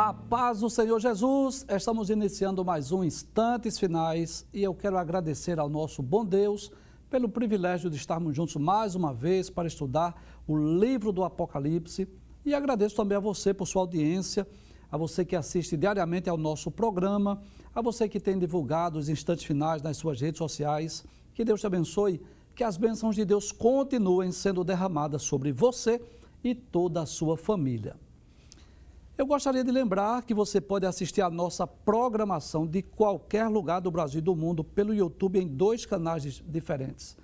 A paz do Senhor Jesus, estamos iniciando mais um Instantes Finais e eu quero agradecer ao nosso bom Deus pelo privilégio de estarmos juntos mais uma vez para estudar o livro do Apocalipse e agradeço também a você por sua audiência, a você que assiste diariamente ao nosso programa, a você que tem divulgado os Instantes Finais nas suas redes sociais. Que Deus te abençoe, que as bênçãos de Deus continuem sendo derramadas sobre você e toda a sua família. Eu gostaria de lembrar que você pode assistir a nossa programação de qualquer lugar do Brasil e do mundo pelo YouTube em dois canais diferentes,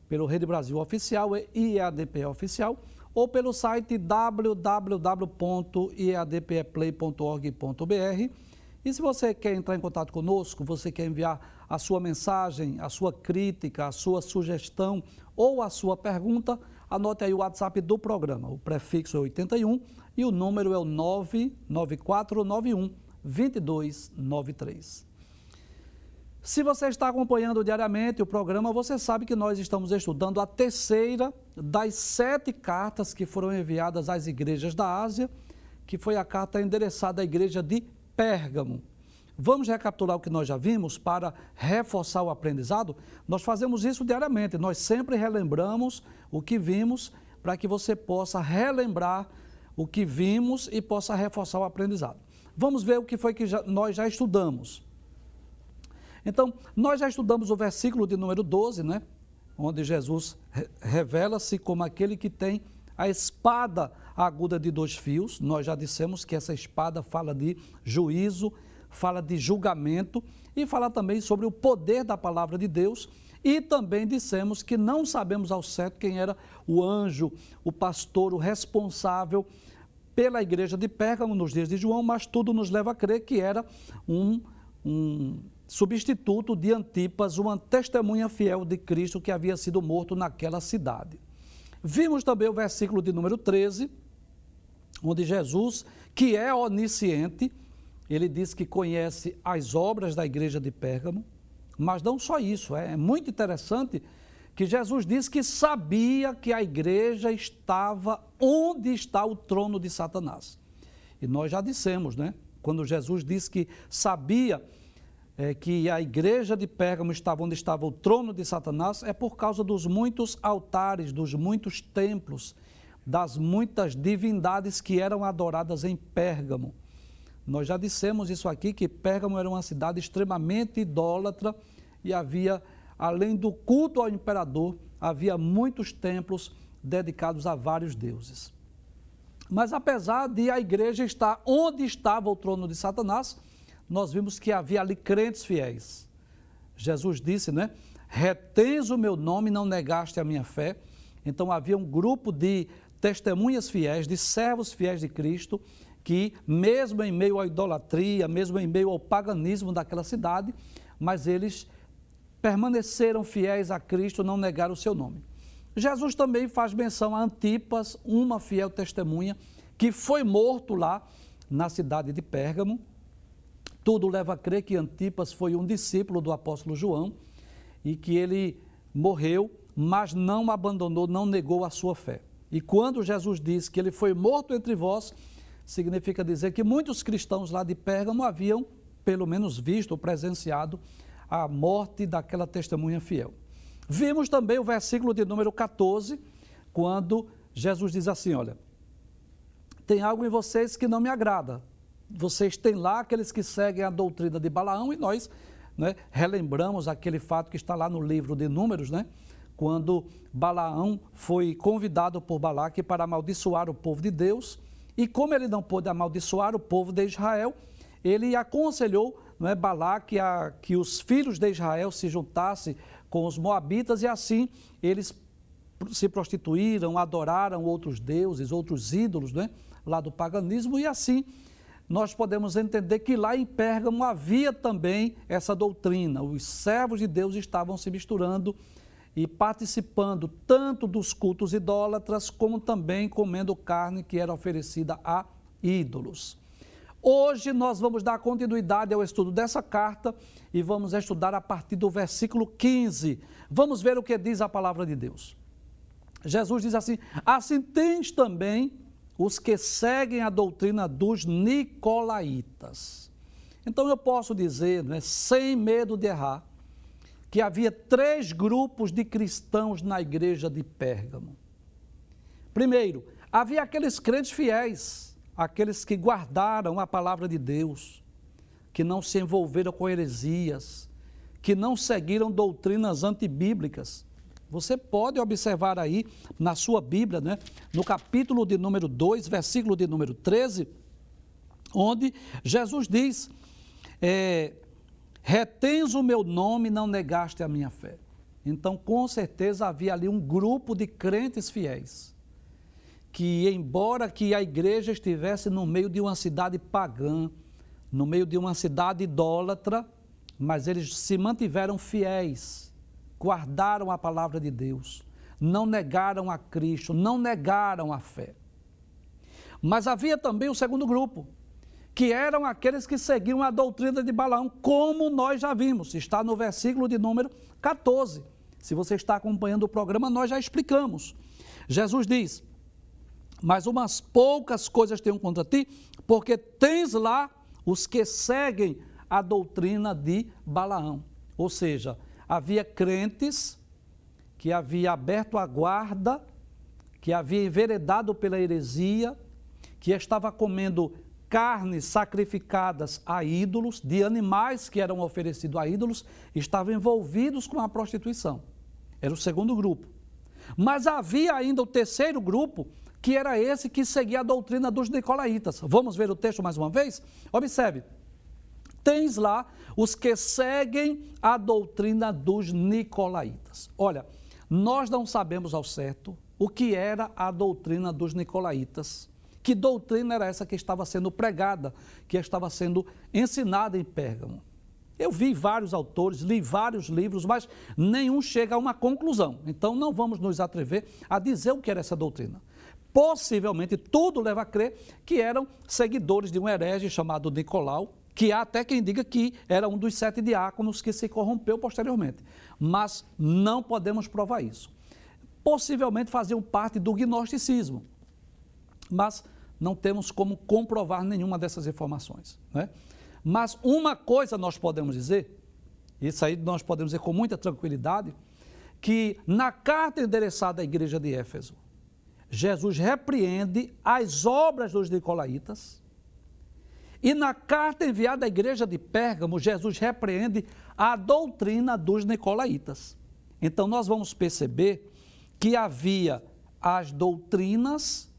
pelo Rede Brasil Oficial e IEADP Oficial, ou pelo site www.iadpeplay.org.br. E se você quer entrar em contato conosco, você quer enviar a sua mensagem, a sua crítica, a sua sugestão ou a sua pergunta, anote aí o WhatsApp do programa. O prefixo é 81 e o número é o 99491-2293. Se você está acompanhando diariamente o programa, você sabe que nós estamos estudando a terceira das 7 cartas que foram enviadas às igrejas da Ásia, que foi a carta endereçada à igreja de Pérgamo. Vamos recapitular o que nós já vimos para reforçar o aprendizado? Nós fazemos isso diariamente, nós sempre relembramos o que vimos para que você possa relembrar o que vimos e possa reforçar o aprendizado. Vamos ver o que foi que nós já estudamos. Então, nós já estudamos o versículo de número 12, né? Onde Jesus revela-se como aquele que tem a espada aguda de 2 fios. Nós já dissemos que essa espada fala de juízo, fala de julgamento e fala também sobre o poder da palavra de Deus. E também dissemos que não sabemos ao certo quem era o anjo, o pastor, o responsável pela igreja de Pérgamo nos dias de João, mas tudo nos leva a crer que era um substituto de Antipas, uma testemunha fiel de Cristo que havia sido morto naquela cidade. Vimos também o versículo de número 13, onde Jesus, que é onisciente, ele diz que conhece as obras da igreja de Pérgamo, mas não só isso, é muito interessante que Jesus disse que sabia que a igreja estava onde está o trono de Satanás. E nós já dissemos, né? Quando Jesus disse que sabia que a igreja de Pérgamo estava onde estava o trono de Satanás, é por causa dos muitos altares, dos muitos templos, das muitas divindades que eram adoradas em Pérgamo. Nós já dissemos isso aqui, que Pérgamo era uma cidade extremamente idólatra e havia, além do culto ao imperador, havia muitos templos dedicados a vários deuses. Mas apesar de a igreja estar onde estava o trono de Satanás, nós vimos que havia ali crentes fiéis. Jesus disse, né? Retens o meu nome e não negaste a minha fé. Então havia um grupo de testemunhas fiéis, de servos fiéis de Cristo, que mesmo em meio à idolatria, mesmo em meio ao paganismo daquela cidade, mas eles permaneceram fiéis a Cristo, não negaram o seu nome. Jesus também faz menção a Antipas, uma fiel testemunha, que foi morto lá na cidade de Pérgamo. Tudo leva a crer que Antipas foi um discípulo do apóstolo João e que ele morreu, mas não abandonou, não negou a sua fé. E quando Jesus diz que ele foi morto entre vós, significa dizer que muitos cristãos lá de Pérgamo haviam, pelo menos visto ou presenciado, a morte daquela testemunha fiel. Vimos também o versículo de número 14, quando Jesus diz assim, olha, tem algo em vocês que não me agrada. Vocês têm lá aqueles que seguem a doutrina de Balaão e nós, né, relembramos aquele fato que está lá no livro de Números, né? Quando Balaão foi convidado por Balaque para amaldiçoar o povo de Deus, e como ele não pôde amaldiçoar o povo de Israel, ele aconselhou, não é, Balaque que os filhos de Israel se juntassem com os moabitas e assim eles se prostituíram, adoraram outros deuses, outros ídolos, né, lá do paganismo, e assim nós podemos entender que lá em Pérgamo havia também essa doutrina. Os servos de Deus estavam se misturando e participando tanto dos cultos idólatras, como também comendo carne que era oferecida a ídolos. Hoje nós vamos dar continuidade ao estudo dessa carta e vamos estudar a partir do versículo 15. Vamos ver o que diz a palavra de Deus. Jesus diz assim, assim tens também os que seguem a doutrina dos nicolaítas. Então eu posso dizer, né, sem medo de errar, que havia 3 grupos de cristãos na igreja de Pérgamo. Primeiro, havia aqueles crentes fiéis, aqueles que guardaram a palavra de Deus, que não se envolveram com heresias, que não seguiram doutrinas antibíblicas. Você pode observar aí na sua Bíblia, né, no capítulo de número 2, versículo de número 13, onde Jesus diz, retens o meu nome e não negaste a minha fé. Então, com certeza, havia ali um grupo de crentes fiéis, que embora que a igreja estivesse no meio de uma cidade pagã, no meio de uma cidade idólatra, mas eles se mantiveram fiéis, guardaram a palavra de Deus, não negaram a Cristo, não negaram a fé. Mas havia também o segundo grupo, que eram aqueles que seguiam a doutrina de Balaão, como nós já vimos, está no versículo de número 14. Se você está acompanhando o programa, nós já explicamos. Jesus diz, mas umas poucas coisas tenho contra ti, porque tens lá os que seguem a doutrina de Balaão. Ou seja, havia crentes que havia aberto a guarda, que havia enveredado pela heresia, que estava comendo carnes sacrificadas a ídolos, de animais que eram oferecidos a ídolos, estavam envolvidos com a prostituição. Era o segundo grupo. Mas havia ainda o terceiro grupo, que era esse que seguia a doutrina dos nicolaítas. Vamos ver o texto mais uma vez? Observe. Tens lá os que seguem a doutrina dos nicolaítas. Olha, nós não sabemos ao certo o que era a doutrina dos nicolaítas. Que doutrina era essa que estava sendo pregada, que estava sendo ensinada em Pérgamo? Eu vi vários autores, li vários livros, mas nenhum chega a uma conclusão. Então não vamos nos atrever a dizer o que era essa doutrina. Possivelmente tudo leva a crer que eram seguidores de um herege chamado Nicolau, que há até quem diga que era um dos 7 diáconos que se corrompeu posteriormente. Mas não podemos provar isso. Possivelmente faziam parte do gnosticismo, mas não temos como comprovar nenhuma dessas informações, né? Mas uma coisa nós podemos dizer, isso aí nós podemos dizer com muita tranquilidade, que na carta endereçada à igreja de Éfeso, Jesus repreende as obras dos nicolaítas, e na carta enviada à igreja de Pérgamo, Jesus repreende a doutrina dos nicolaítas. Então nós vamos perceber que havia as doutrinas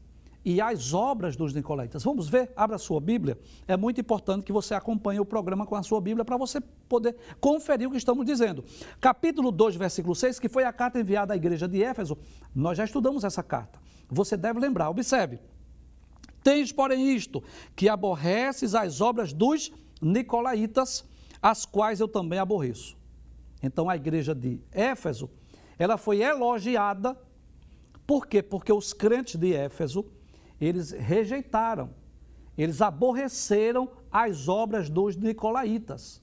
e as obras dos nicolaítas. Vamos ver? Abra a sua Bíblia. É muito importante que você acompanhe o programa com a sua Bíblia para você poder conferir o que estamos dizendo. Capítulo 2, versículo 6, que foi a carta enviada à igreja de Éfeso, nós já estudamos essa carta. Você deve lembrar, observe. Tens, porém, isto, que aborreces as obras dos nicolaítas, as quais eu também aborreço. Então, a igreja de Éfeso, ela foi elogiada. Por quê? Porque os crentes de Éfeso, eles rejeitaram, eles aborreceram as obras dos nicolaítas.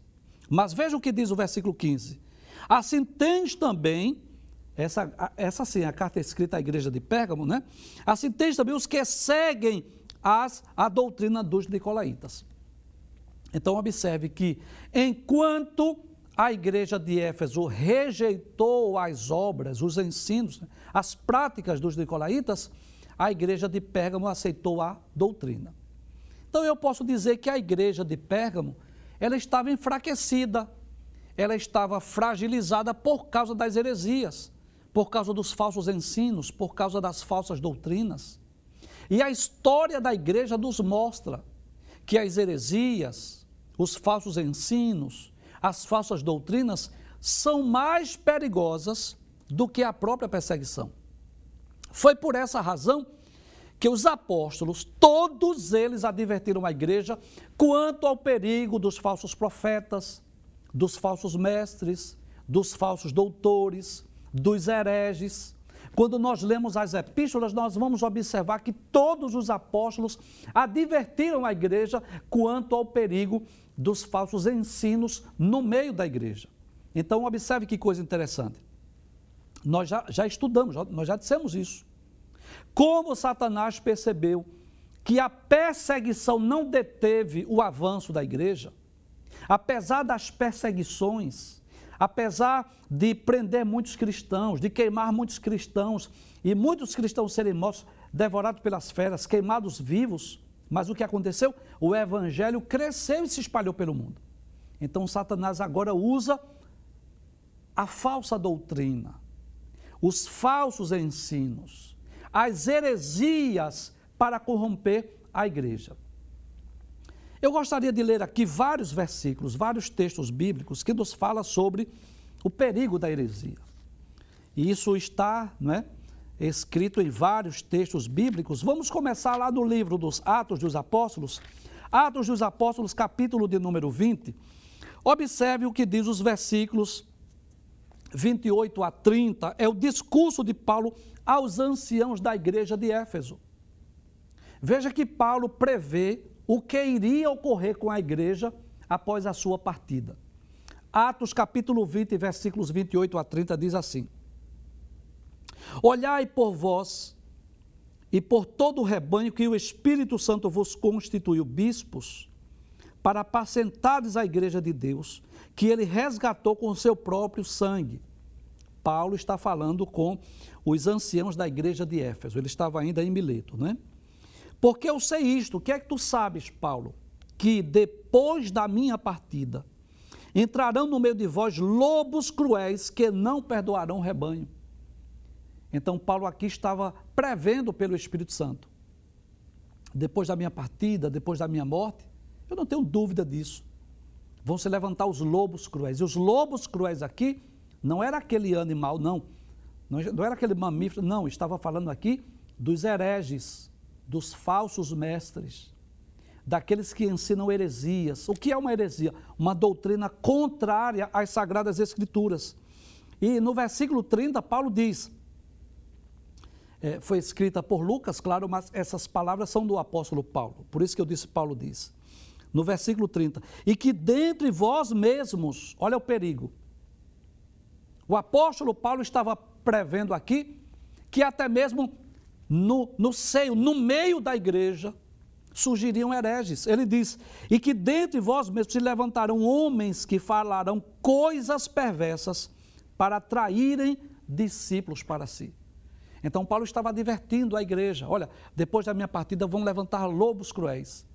Mas veja o que diz o versículo 15. Assim tens também, essa sim, a carta escrita à igreja de Pérgamo, né? Assim tens também os que seguem a doutrina dos nicolaítas. Então observe que enquanto a igreja de Éfeso rejeitou as obras, os ensinos, as práticas dos nicolaítas, a igreja de Pérgamo aceitou a doutrina. Então eu posso dizer que a igreja de Pérgamo, ela estava enfraquecida, ela estava fragilizada por causa das heresias, por causa dos falsos ensinos, por causa das falsas doutrinas. E a história da igreja nos mostra que as heresias, os falsos ensinos, as falsas doutrinas são mais perigosas do que a própria perseguição. Foi por essa razão que os apóstolos, todos eles advertiram a igreja quanto ao perigo dos falsos profetas, dos falsos mestres, dos falsos doutores, dos hereges. Quando nós lemos as epístolas, nós vamos observar que todos os apóstolos advertiram a igreja quanto ao perigo dos falsos ensinos no meio da igreja. Então, observe que coisa interessante. Nós já estudamos, nós já dissemos isso. Como Satanás percebeu que a perseguição não deteve o avanço da igreja, apesar das perseguições, apesar de prender muitos cristãos, de queimar muitos cristãos, e muitos cristãos serem mortos, devorados pelas feras, queimados vivos, mas o que aconteceu? O evangelho cresceu e se espalhou pelo mundo. Então Satanás agora usa a falsa doutrina, os falsos ensinos, as heresias para corromper a igreja. Eu gostaria de ler aqui vários versículos, vários textos bíblicos que nos falam sobre o perigo da heresia. E isso está, escrito em vários textos bíblicos. Vamos começar lá no livro dos Atos dos Apóstolos, capítulo de número 20. Observe o que diz os versículos 28 a 30, é o discurso de Paulo aos anciãos da igreja de Éfeso. Veja que Paulo prevê o que iria ocorrer com a igreja após a sua partida. Atos capítulo 20, versículos 28 a 30 diz assim: Olhai por vós e por todo o rebanho que o Espírito Santo vos constituiu bispos, para apacentares a igreja de Deus, que ele resgatou com o seu próprio sangue. Paulo está falando com os anciãos da igreja de Éfeso, ele estava ainda em Mileto, Porque eu sei isto, o que é que tu sabes, Paulo? Que depois da minha partida, entrarão no meio de vós lobos cruéis que não perdoarão o rebanho. Então Paulo aqui estava prevendo pelo Espírito Santo. Depois da minha partida, depois da minha morte, eu não tenho dúvida disso. Vão se levantar os lobos cruéis. E os lobos cruéis aqui não era aquele animal, não era aquele mamífero, não, estava falando aqui dos hereges, dos falsos mestres, daqueles que ensinam heresias. O que é uma heresia? Uma doutrina contrária às Sagradas Escrituras. E no versículo 30, Paulo diz, foi escrita por Lucas, claro, mas essas palavras são do apóstolo Paulo, por isso que eu disse Paulo diz, no versículo 30, e que dentre vós mesmos, olha o perigo, o apóstolo Paulo estava prevendo aqui que até mesmo no seio, no meio da igreja, surgiriam hereges. Ele diz, e que dentre vós mesmos se levantarão homens que falarão coisas perversas para atraírem discípulos para si. Então Paulo estava advertindo a igreja, olha, depois da minha partida vão levantar lobos cruéis,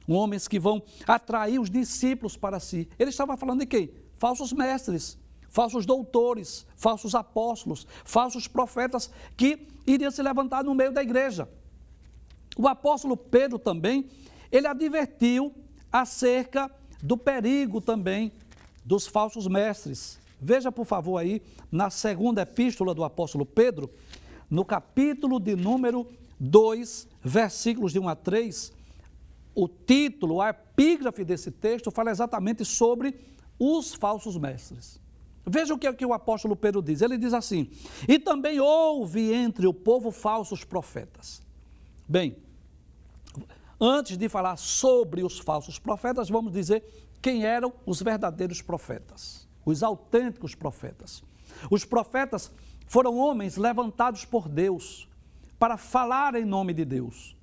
homens que vão atrair os discípulos para si. Ele estava falando de quem? Falsos mestres, falsos doutores, falsos apóstolos, falsos profetas que iriam se levantar no meio da igreja. O apóstolo Pedro também, ele advertiu acerca do perigo também dos falsos mestres. Veja, por favor, aí, na segunda epístola do apóstolo Pedro, no capítulo de número 2, versículos de 1 a 3, o título, a epígrafe desse texto fala exatamente sobre os falsos mestres. Veja o que o apóstolo Pedro diz. Ele diz assim, e também houve entre o povo falsos profetas. Bem, antes de falar sobre os falsos profetas, vamos dizer quem eram os verdadeiros profetas, os autênticos profetas. Os profetas foram homens levantados por Deus para falar em nome de Deus.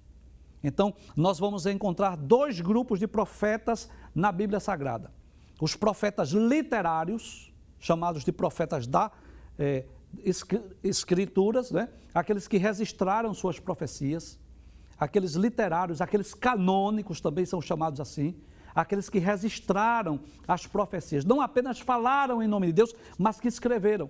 Então, nós vamos encontrar dois grupos de profetas na Bíblia Sagrada. Os profetas literários, chamados de profetas da Escrituras, aqueles que registraram suas profecias, aqueles literários, aqueles canônicos também são chamados assim, aqueles que registraram as profecias, não apenas falaram em nome de Deus, mas que escreveram.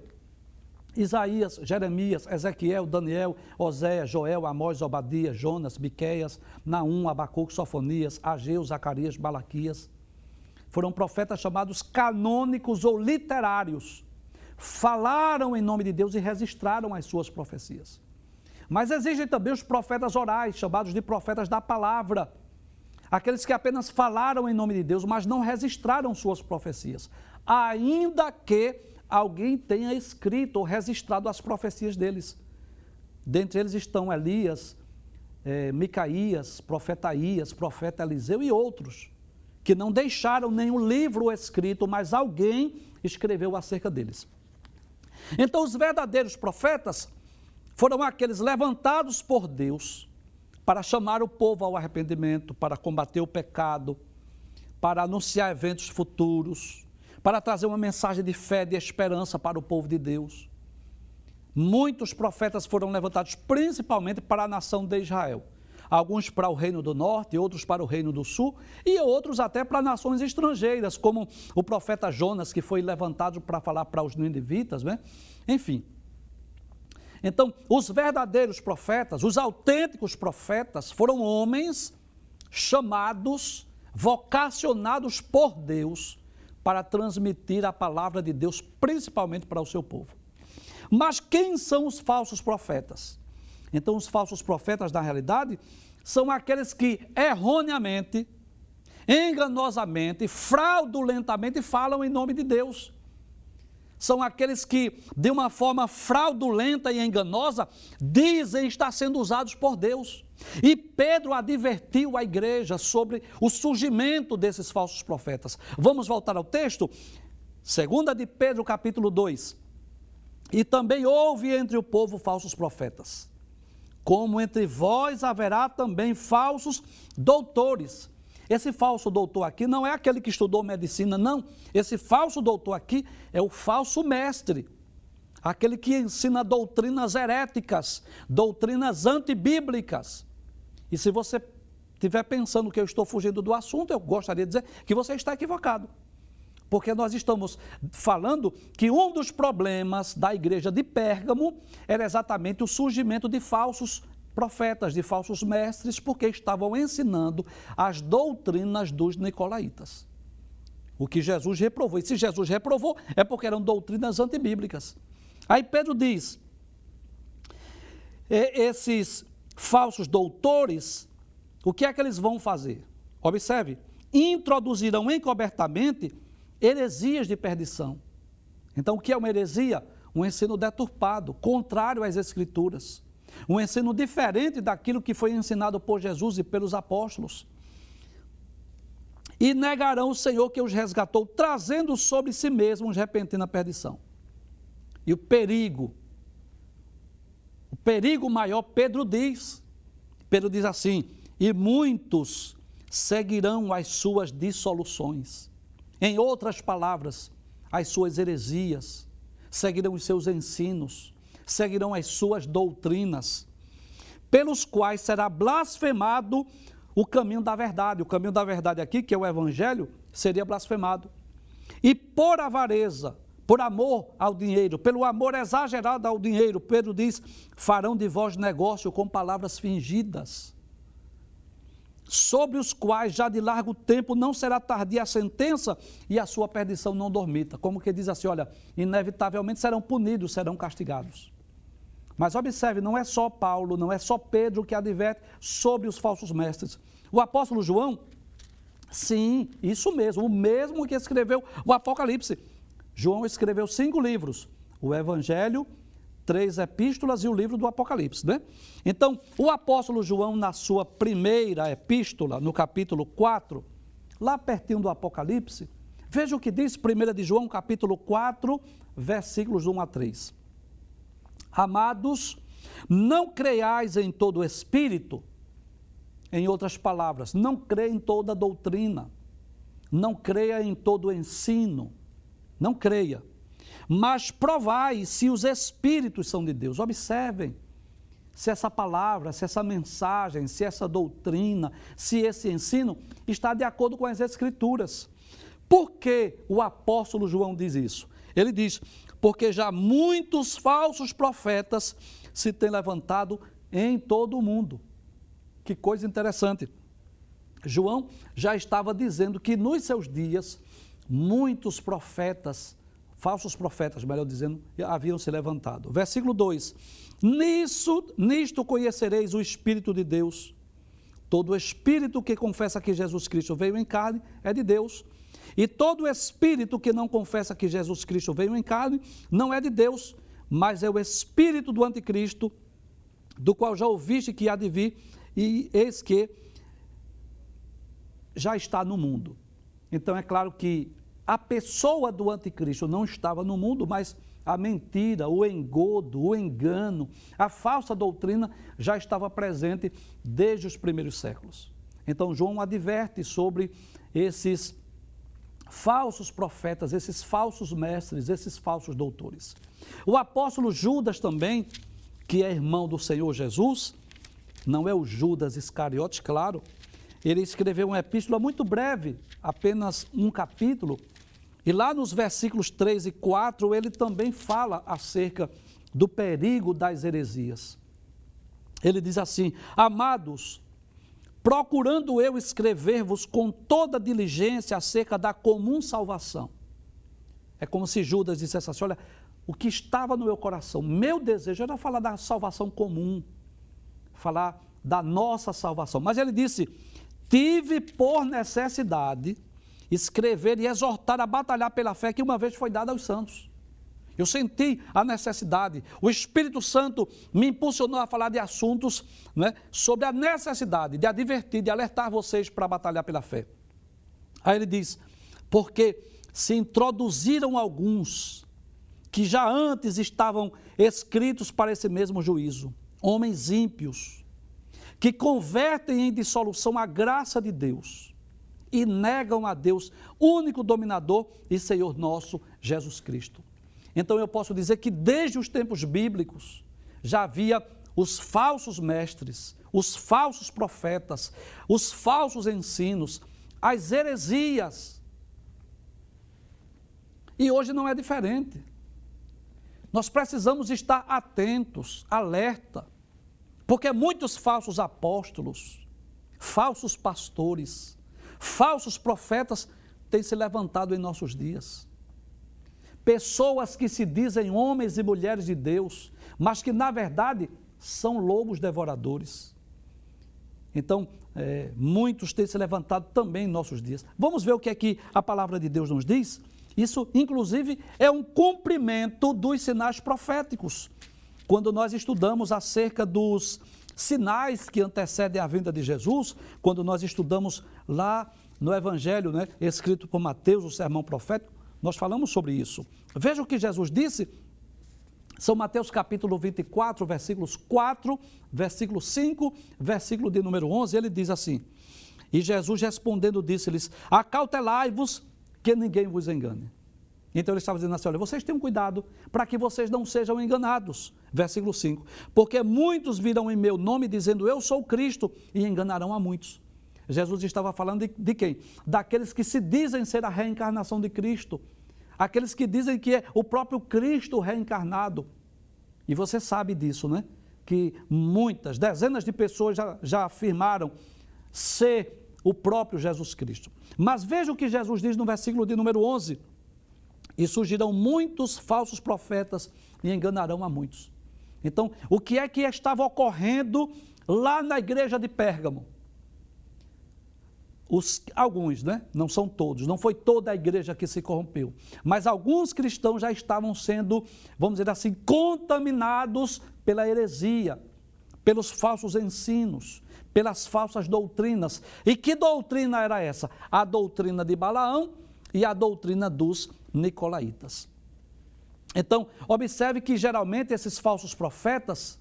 Isaías, Jeremias, Ezequiel, Daniel, Oséias, Joel, Amós, Obadias, Jonas, Miqueias, Naum, Abacuque, Sofonias, Ageu, Zacarias, Malaquias. Foram profetas chamados canônicos ou literários. Falaram em nome de Deus e registraram as suas profecias. Mas existem também os profetas orais, chamados de profetas da palavra. Aqueles que apenas falaram em nome de Deus, mas não registraram suas profecias. Ainda que alguém tenha escrito ou registrado as profecias deles. Dentre eles estão Elias, Micaías, profeta Ias, profeta Eliseu e outros, que não deixaram nenhum livro escrito, mas alguém escreveu acerca deles. Então, os verdadeiros profetas foram aqueles levantados por Deus para chamar o povo ao arrependimento, para combater o pecado, para anunciar eventos futuros, para trazer uma mensagem de fé, de esperança para o povo de Deus. Muitos profetas foram levantados principalmente para a nação de Israel. Alguns para o reino do norte, outros para o reino do sul e outros até para nações estrangeiras, como o profeta Jonas, que foi levantado para falar para os ninivitas, né? Enfim. Então, os verdadeiros profetas, os autênticos profetas, foram homens chamados, vocacionados por Deus para transmitir a palavra de Deus, principalmente para o seu povo. Mas quem são os falsos profetas? Então, os falsos profetas, na realidade, são aqueles que erroneamente, enganosamente, fraudulentamente falam em nome de Deus. São aqueles que, de uma forma fraudulenta e enganosa, dizem estar sendo usados por Deus. E Pedro advertiu a igreja sobre o surgimento desses falsos profetas. Vamos voltar ao texto? 2 de Pedro, capítulo 2. E também houve entre o povo falsos profetas, como entre vós haverá também falsos doutores. Esse falso doutor aqui não é aquele que estudou medicina, não. Esse falso doutor aqui é o falso mestre, aquele que ensina doutrinas heréticas, doutrinas antibíblicas. E se você estiver pensando que eu estou fugindo do assunto, eu gostaria de dizer que você está equivocado. Porque nós estamos falando que um dos problemas da igreja de Pérgamo era exatamente o surgimento de falsos profetas, de falsos mestres, porque estavam ensinando as doutrinas dos nicolaítas. O que Jesus reprovou. E se Jesus reprovou, é porque eram doutrinas antibíblicas. Aí Pedro diz, esses falsos doutores, o que é que eles vão fazer? Observe, introduzirão encobertamente heresias de perdição. Então, o que é uma heresia? Um ensino deturpado, contrário às Escrituras. Um ensino diferente daquilo que foi ensinado por Jesus e pelos apóstolos. E negarão o Senhor que os resgatou, trazendo sobre si mesmos repentina perdição. E o perigo maior, Pedro diz assim, e muitos seguirão as suas dissoluções. Em outras palavras, as suas heresias, seguirão os seus ensinos, seguirão as suas doutrinas, pelos quais será blasfemado o caminho da verdade. O caminho da verdade aqui, que é o evangelho, seria blasfemado. E por avareza, por amor ao dinheiro, pelo amor exagerado ao dinheiro, Pedro diz, farão de vós negócio com palavras fingidas, sobre os quais já de largo tempo não será tardia a sentença e a sua perdição não dormita. Como que diz assim, olha, inevitavelmente serão punidos, serão castigados. Mas observe, não é só Paulo, não é só Pedro que adverte sobre os falsos mestres. O apóstolo João, sim, isso mesmo, o mesmo que escreveu o Apocalipse. João escreveu 5 livros, o Evangelho, 3 epístolas e o livro do Apocalipse, né? Então, o apóstolo João, na sua primeira epístola, no capítulo 4, lá pertinho do Apocalipse, veja o que diz 1 de João, capítulo 4, versículos 1 a 3. Amados, não creiais em todo o espírito, em outras palavras, não creia em toda doutrina, não creia em todo ensino, não creia. Mas provai se os espíritos são de Deus. Observem se essa palavra, se essa mensagem, se essa doutrina, se esse ensino está de acordo com as Escrituras. Por que o apóstolo João diz isso? Ele diz, porque já muitos falsos profetas se têm levantado em todo o mundo. Que coisa interessante. João já estava dizendo que nos seus dias, muitos profetas, falsos profetas, melhor dizendo, haviam se levantado. Versículo 2, nisto conhecereis o Espírito de Deus. Todo espírito que confessa que Jesus Cristo veio em carne é de Deus. E todo espírito que não confessa que Jesus Cristo veio em carne não é de Deus, mas é o espírito do anticristo, do qual já ouviste que há de vir, e eis que já está no mundo. Então é claro que a pessoa do anticristo não estava no mundo, mas a mentira, o engodo, o engano, a falsa doutrina já estava presente desde os primeiros séculos. Então, João adverte sobre esses falsos profetas, esses falsos mestres, esses falsos doutores. O apóstolo Judas também, que é irmão do Senhor Jesus, não é o Judas Iscariotes, claro, ele escreveu uma epístola muito breve, apenas um capítulo, e lá nos versículos 3 e 4, ele também fala acerca do perigo das heresias. Ele diz assim: amados, procurando eu escrever-vos com toda diligência acerca da comum salvação. É como se Judas dissesse assim: olha, o que estava no meu coração, meu desejo era falar da salvação comum, falar da nossa salvação. Mas ele disse: tive por necessidade escrever e exortar a batalhar pela fé que uma vez foi dada aos santos. Eu senti a necessidade, o Espírito Santo me impulsionou a falar de assuntos, né, sobre a necessidade de advertir, de alertar vocês para batalhar pela fé. Aí ele diz: porque se introduziram alguns que já antes estavam escritos para esse mesmo juízo, homens ímpios, que convertem em dissolução a graça de Deus e negam a Deus, único dominador e Senhor nosso, Jesus Cristo. Então eu posso dizer que desde os tempos bíblicos já havia os falsos mestres, os falsos profetas, os falsos ensinos, as heresias. E hoje não é diferente. Nós precisamos estar atentos, alerta, porque muitos falsos apóstolos, falsos pastores, falsos profetas têm se levantado em nossos dias. Pessoas que se dizem homens e mulheres de Deus, mas que na verdade são lobos devoradores. Então, muitos têm se levantado também em nossos dias. Vamos ver o que é que a palavra de Deus nos diz? Isso, inclusive, é um cumprimento dos sinais proféticos. Quando nós estudamos acerca dos sinais que antecedem a vinda de Jesus, quando nós estudamos lá no Evangelho, né, escrito por Mateus, o sermão profético, nós falamos sobre isso. Veja o que Jesus disse, São Mateus capítulo 24, versículos 4, versículo 5, versículo de número 11, ele diz assim: e Jesus respondendo disse-lhes: acautelai-vos que ninguém vos engane. Então ele estava dizendo assim: olha, vocês tenham cuidado para que vocês não sejam enganados. Versículo 5, porque muitos virão em meu nome dizendo eu sou Cristo e enganarão a muitos. Jesus estava falando de quem? Daqueles que se dizem ser a reencarnação de Cristo, aqueles que dizem que é o próprio Cristo reencarnado. E você sabe disso, né? Que muitas, dezenas de pessoas já afirmaram ser o próprio Jesus Cristo. Mas veja o que Jesus diz no versículo de número 11: e surgirão muitos falsos profetas e enganarão a muitos. Então, o que é que estava ocorrendo lá na igreja de Pérgamo? Alguns, né? Não são todos, não foi toda a igreja que se corrompeu, mas alguns cristãos já estavam sendo, vamos dizer assim, contaminados pela heresia, pelos falsos ensinos, pelas falsas doutrinas. E que doutrina era essa? A doutrina de Balaão e a doutrina dos nicolaítas. Então, observe que geralmente esses falsos profetas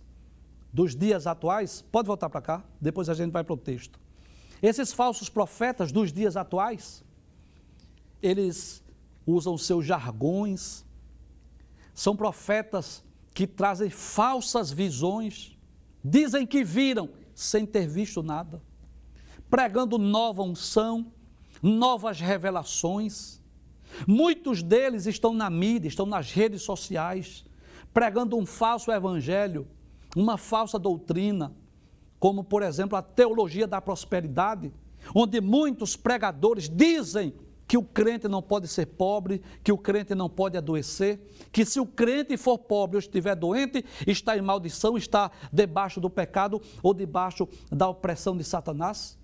dos dias atuais, pode voltar para cá, depois a gente vai para o texto. Esses falsos profetas dos dias atuais, eles usam seus jargões, são profetas que trazem falsas visões, dizem que viram sem ter visto nada, pregando nova unção, novas revelações. Muitos deles estão na mídia, estão nas redes sociais, pregando um falso evangelho, uma falsa doutrina, como, por exemplo, a teologia da prosperidade, onde muitos pregadores dizem que o crente não pode ser pobre, que o crente não pode adoecer, que se o crente for pobre ou estiver doente, está em maldição, está debaixo do pecado ou debaixo da opressão de Satanás.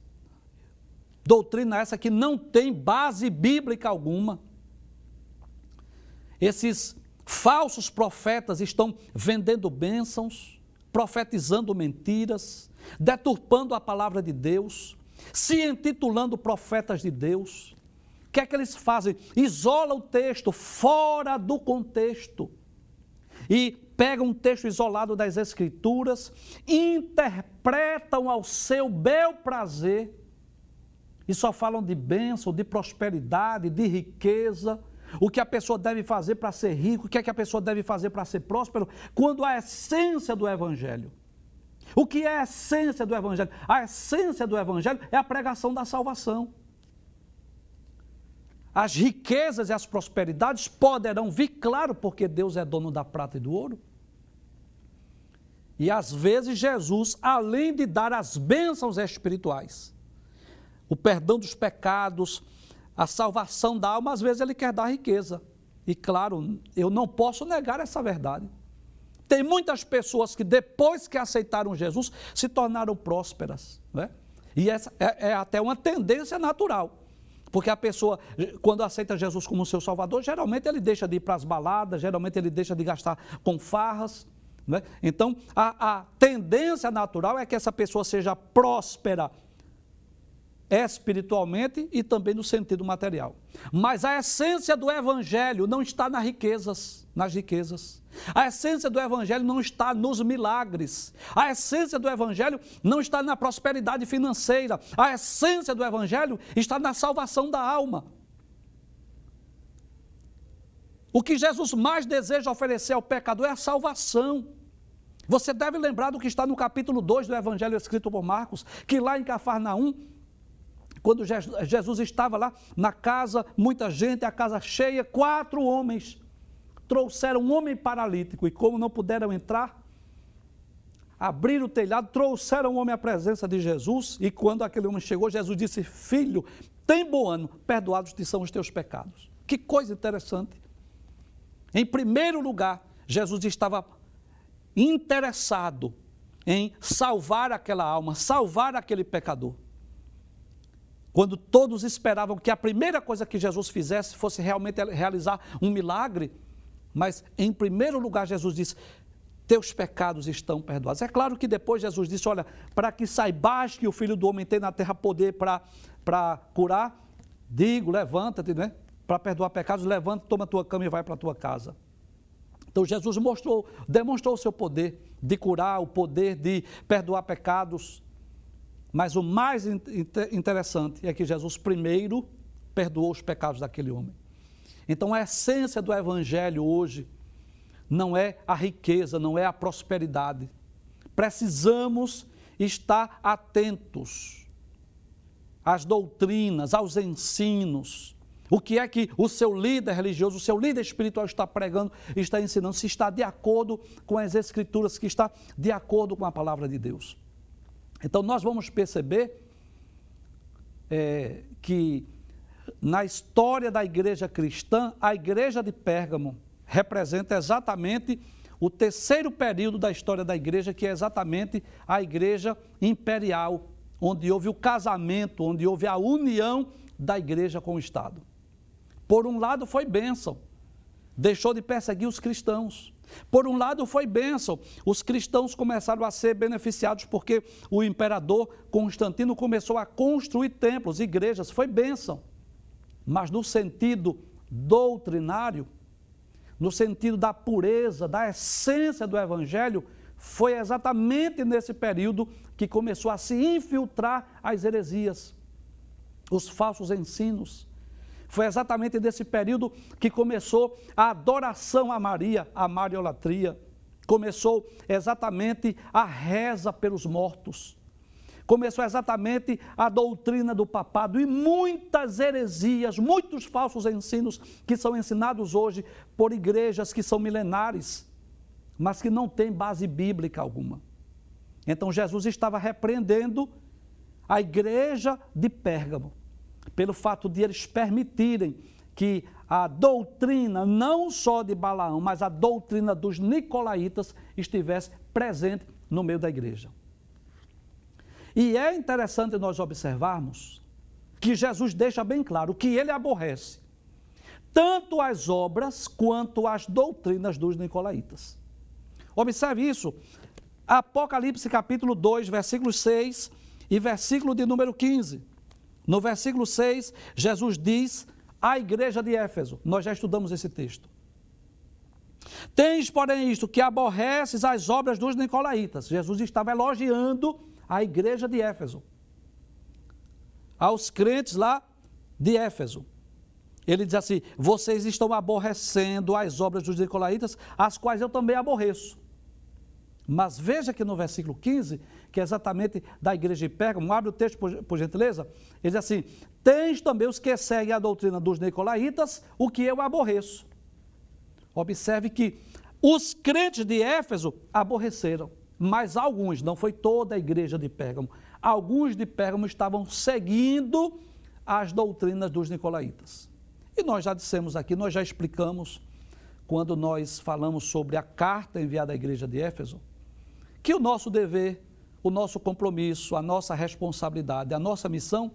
Doutrina essa que não tem base bíblica alguma. Esses falsos profetas estão vendendo bênçãos, profetizando mentiras, deturpando a palavra de Deus, se intitulando profetas de Deus. O que é que eles fazem? Isola o texto fora do contexto. e pegam um texto isolado das Escrituras, interpretam ao seu bel prazer e só falam de bênção, de prosperidade, de riqueza, o que a pessoa deve fazer para ser rico, o que é que a pessoa deve fazer para ser próspero, quando a essência do Evangelho. O que é a essência do Evangelho? A essência do Evangelho é a pregação da salvação. As riquezas e as prosperidades poderão vir, claro, porque Deus é dono da prata e do ouro. E às vezes Jesus, além de dar as bênçãos espirituais, o perdão dos pecados, a salvação da alma, às vezes ele quer dar riqueza. E claro, eu não posso negar essa verdade. Tem muitas pessoas que depois que aceitaram Jesus, se tornaram prósperas, né? E essa é até uma tendência natural. Porque a pessoa, quando aceita Jesus como seu Salvador, geralmente ele deixa de ir para as baladas, geralmente ele deixa de gastar com farras, né? Então, a tendência natural é que essa pessoa seja próspera espiritualmente e também no sentido material. Mas a essência do Evangelho não está nas riquezas. A essência do Evangelho não está nos milagres. A essência do Evangelho não está na prosperidade financeira. A essência do Evangelho está na salvação da alma. O que Jesus mais deseja oferecer ao pecador é a salvação. Você deve lembrar do que está no capítulo 2 do Evangelho escrito por Marcos, que lá em Cafarnaum, quando Jesus estava lá na casa, muita gente, a casa cheia, 4 homens trouxeram um homem paralítico e como não puderam entrar, abriram o telhado, trouxeram o homem à presença de Jesus e quando aquele homem chegou, Jesus disse: filho, tem bom ânimo, perdoados te são os teus pecados. Que coisa interessante. Em primeiro lugar, Jesus estava interessado em salvar aquela alma, salvar aquele pecador. Quando todos esperavam que a primeira coisa que Jesus fizesse fosse realmente realizar um milagre, mas em primeiro lugar Jesus disse: teus pecados estão perdoados. É claro que depois Jesus disse: olha, para que saibas que o Filho do Homem tem na terra poder para curar, digo, levanta-te, né? Para perdoar pecados, levanta, toma a tua cama e vai para a tua casa. Então Jesus demonstrou o seu poder de curar, o poder de perdoar pecados. Mas o mais interessante é que Jesus primeiro perdoou os pecados daquele homem. Então a essência do Evangelho hoje não é a riqueza, não é a prosperidade. Precisamos estar atentos às doutrinas, aos ensinos. O que é que o seu líder religioso, o seu líder espiritual está pregando, está ensinando, se está de acordo com as Escrituras, que está de acordo com a palavra de Deus. Então nós vamos perceber que na história da igreja cristã, a igreja de Pérgamo representa exatamente o terceiro período da história da igreja, que é exatamente a igreja imperial, onde houve o casamento, onde houve a união da igreja com o Estado. Por um lado foi bênção, deixou de perseguir os cristãos. Por um lado foi bênção, os cristãos começaram a ser beneficiados porque o imperador Constantino começou a construir templos, igrejas, foi bênção. Mas no sentido doutrinário, no sentido da pureza, da essência do Evangelho, foi exatamente nesse período que começou a se infiltrar as heresias, os falsos ensinos. Foi exatamente nesse período que começou a adoração a Maria, a mariolatria. Começou exatamente a reza pelos mortos. Começou exatamente a doutrina do papado e muitas heresias, muitos falsos ensinos que são ensinados hoje por igrejas que são milenares, mas que não têm base bíblica alguma. Então Jesus estava repreendendo a igreja de Pérgamo, pelo fato de eles permitirem que a doutrina, não só de Balaão, mas a doutrina dos nicolaítas estivesse presente no meio da igreja. E é interessante nós observarmos que Jesus deixa bem claro que ele aborrece tanto as obras quanto as doutrinas dos nicolaítas. Observe isso, Apocalipse capítulo 2, versículo 6 e versículo de número 15. No versículo 6, Jesus diz à igreja de Éfeso, nós já estudamos esse texto: Tens, porém, isto, que aborreces as obras dos nicolaítas. Jesus estava elogiando a igreja de Éfeso, aos crentes lá de Éfeso. Ele diz assim: vocês estão aborrecendo as obras dos nicolaítas, as quais eu também aborreço. Mas veja que no versículo 15, que é exatamente da igreja de Pérgamo, abre o texto por gentileza, ele diz assim: tens também os que seguem a doutrina dos nicolaítas, o que eu aborreço. Observe que os crentes de Éfeso aborreceram, mas alguns, não foi toda a igreja de Pérgamo, alguns de Pérgamo estavam seguindo as doutrinas dos nicolaítas. E nós já dissemos aqui, nós já explicamos, quando nós falamos sobre a carta enviada à igreja de Éfeso, que o nosso dever, o nosso compromisso, a nossa responsabilidade, a nossa missão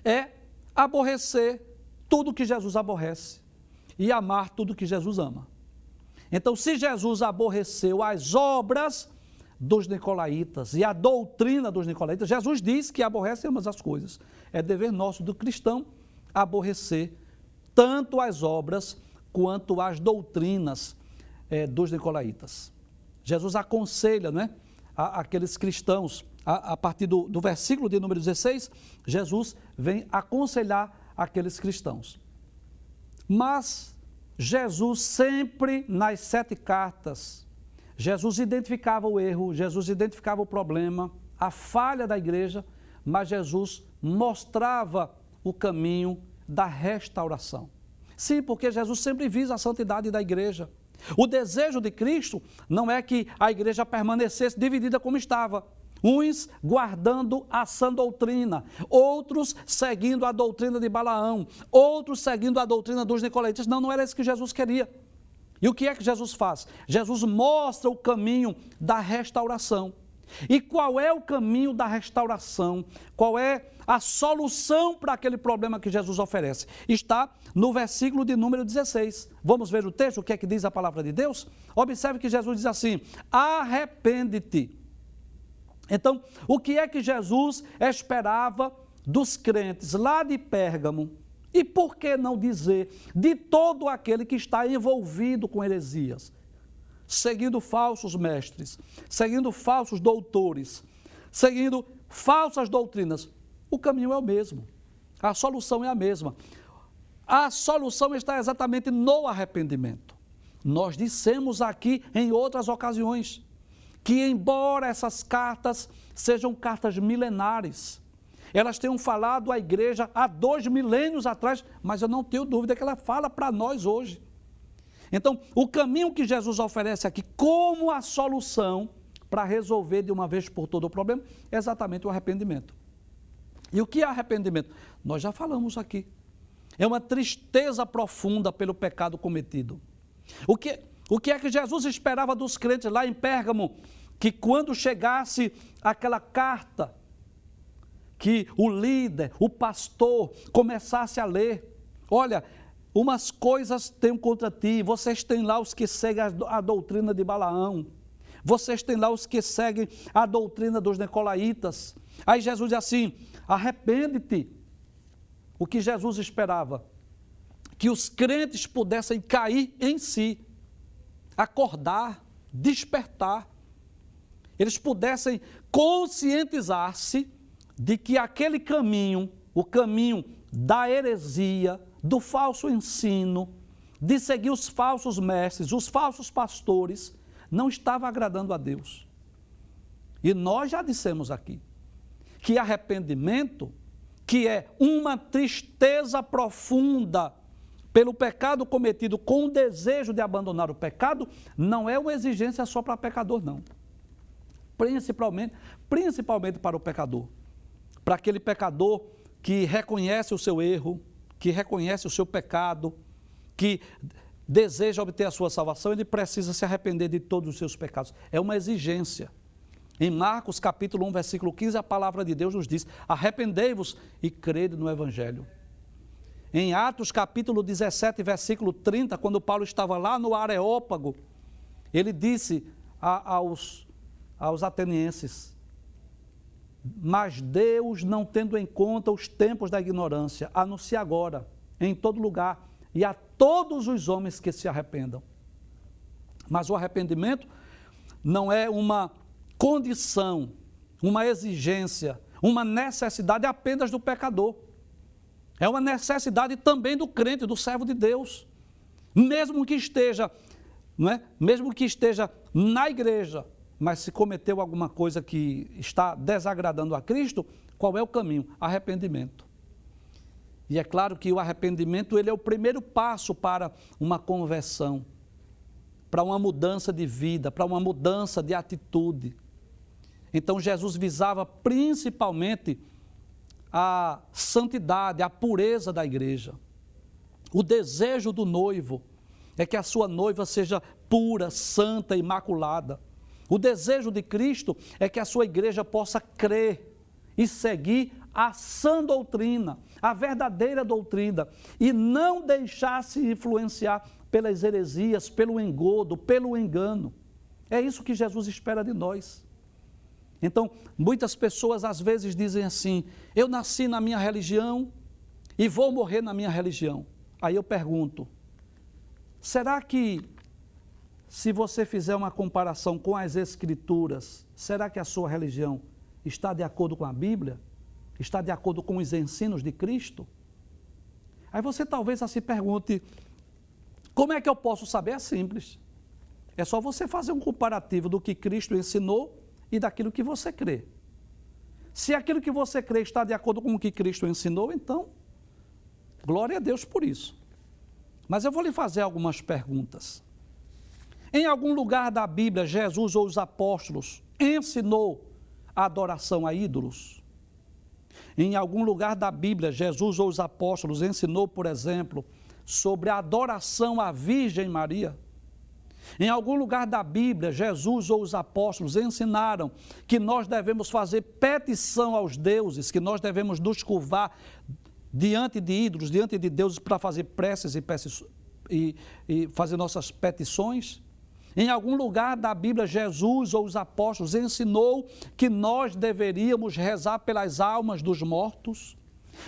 é aborrecer tudo que Jesus aborrece e amar tudo que Jesus ama. Então, se Jesus aborreceu as obras dos nicolaítas e a doutrina dos nicolaítas, Jesus diz que aborrece ambas as coisas. É dever nosso do cristão aborrecer tanto as obras quanto as doutrinas dos nicolaítas. Jesus aconselha, né, aqueles cristãos, a partir do versículo de número 16, Jesus vem aconselhar aqueles cristãos. Mas Jesus sempre nas 7 cartas, Jesus identificava o erro, Jesus identificava o problema, a falha da igreja, mas Jesus mostrava o caminho da restauração. Sim, porque Jesus sempre visa a santidade da igreja. O desejo de Cristo não é que a igreja permanecesse dividida como estava, uns guardando a sã doutrina, outros seguindo a doutrina de Balaão, outros seguindo a doutrina dos nicolaítas. Não era isso que Jesus queria. E o que é que Jesus faz? Jesus mostra o caminho da restauração. E qual é o caminho da restauração? Qual é a solução para aquele problema que Jesus oferece? Está no versículo de número 16. Vamos ver o texto, o que é que diz a palavra de Deus? Observe que Jesus diz assim: arrepende-te. Então, o que é que Jesus esperava dos crentes lá de Pérgamo? E por que não dizer de todo aquele que está envolvido com heresias? Seguindo falsos mestres, seguindo falsos doutores, seguindo falsas doutrinas. O caminho é o mesmo, a solução é a mesma. A solução está exatamente no arrependimento. Nós dissemos aqui em outras ocasiões que, embora essas cartas sejam cartas milenares, elas tenham falado à igreja há 2 milênios atrás, mas eu não tenho dúvida que ela fala para nós hoje. Então, o caminho que Jesus oferece aqui como a solução para resolver de uma vez por todas o problema é exatamente o arrependimento. E o que é arrependimento? Nós já falamos aqui. É uma tristeza profunda pelo pecado cometido. O que é que Jesus esperava dos crentes lá em Pérgamo? Que quando chegasse aquela carta, que o líder, o pastor, começasse a ler: olha, umas coisas tenho contra ti, vocês têm lá os que seguem a doutrina de Balaão, vocês têm lá os que seguem a doutrina dos nicolaítas. Aí Jesus diz assim: arrepende-te. O que Jesus esperava? Que os crentes pudessem cair em si, acordar, despertar, eles pudessem conscientizar-se de que aquele caminho, o caminho da heresia, do falso ensino, de seguir os falsos mestres, os falsos pastores, não estava agradando a Deus. E nós já dissemos aqui que arrependimento, que é uma tristeza profunda pelo pecado cometido com o desejo de abandonar o pecado, não é uma exigência só para pecador, não. Principalmente para o pecador. Para aquele pecador que reconhece o seu erro, que reconhece o seu pecado, que deseja obter a sua salvação, ele precisa se arrepender de todos os seus pecados. É uma exigência. Em Marcos capítulo 1, versículo 15, a palavra de Deus nos diz: arrependei-vos e crede no Evangelho. Em Atos capítulo 17, versículo 30, quando Paulo estava lá no Areópago, ele disse aos atenienses: mas Deus, não tendo em conta os tempos da ignorância, anuncia agora, em todo lugar, e a todos os homens que se arrependam. Mas o arrependimento não é uma condição, uma exigência, uma necessidade apenas do pecador. É uma necessidade também do crente, do servo de Deus. Mesmo que esteja, não é? Mesmo que esteja na igreja, mas se cometeu alguma coisa que está desagradando a Cristo, qual é o caminho? Arrependimento. E é claro que o arrependimento ele é o primeiro passo para uma conversão, para uma mudança de vida, para uma mudança de atitude. Então Jesus visava principalmente a santidade, a pureza da igreja. O desejo do noivo é que a sua noiva seja pura, santa, imaculada. O desejo de Cristo é que a sua igreja possa crer e seguir a sã doutrina, a verdadeira doutrina, e não deixar-se influenciar pelas heresias, pelo engodo, pelo engano. É isso que Jesus espera de nós. Então, muitas pessoas às vezes dizem assim: eu nasci na minha religião e vou morrer na minha religião. Aí eu pergunto, será que se você fizer uma comparação com as Escrituras, será que a sua religião está de acordo com a Bíblia? Está de acordo com os ensinos de Cristo? Aí você talvez se pergunte, como é que eu posso saber? É simples. É só você fazer um comparativo do que Cristo ensinou e daquilo que você crê. Se aquilo que você crê está de acordo com o que Cristo ensinou, então, glória a Deus por isso. Mas eu vou lhe fazer algumas perguntas. Em algum lugar da Bíblia, Jesus ou os apóstolos ensinou a adoração a ídolos? Em algum lugar da Bíblia, Jesus ou os apóstolos ensinou, por exemplo, sobre a adoração à Virgem Maria? Em algum lugar da Bíblia, Jesus ou os apóstolos ensinaram que nós devemos fazer petição aos deuses, que nós devemos nos curvar diante de ídolos, diante de deuses para fazer preces e fazer nossas petições? Em algum lugar da Bíblia, Jesus ou os apóstolos ensinou que nós deveríamos rezar pelas almas dos mortos?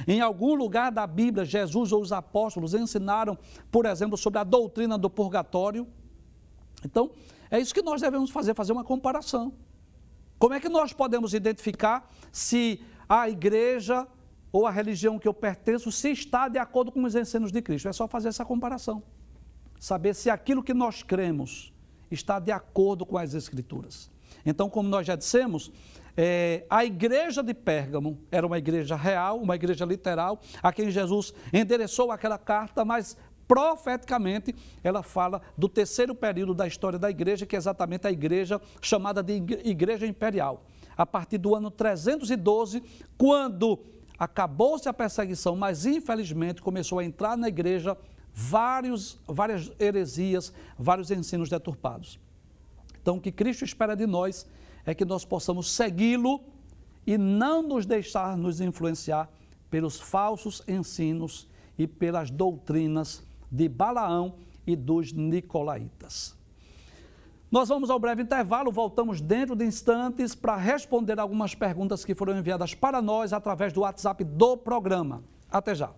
Em algum lugar da Bíblia, Jesus ou os apóstolos ensinaram, por exemplo, sobre a doutrina do purgatório? Então, é isso que nós devemos fazer uma comparação. Como é que nós podemos identificar se a igreja ou a religião que eu pertenço se está de acordo com os ensinos de Cristo? É só fazer essa comparação. Saber se aquilo que nós cremos está de acordo com as Escrituras. Então, como nós já dissemos, a igreja de Pérgamo era uma igreja real, uma igreja literal, a quem Jesus endereçou aquela carta, mas profeticamente ela fala do terceiro período da história da igreja, que é exatamente a igreja chamada de Igreja Imperial. A partir do ano 312, quando acabou-se a perseguição, mas infelizmente começou a entrar na igreja várias heresias, vários ensinos deturpados. Então, o que Cristo espera de nós é que nós possamos segui-lo e não nos deixar nos influenciar pelos falsos ensinos e pelas doutrinas de Balaão e dos nicolaítas. Nós vamos ao breve intervalo, voltamos dentro de instantes para responder algumas perguntas que foram enviadas para nós através do WhatsApp do programa. Até já.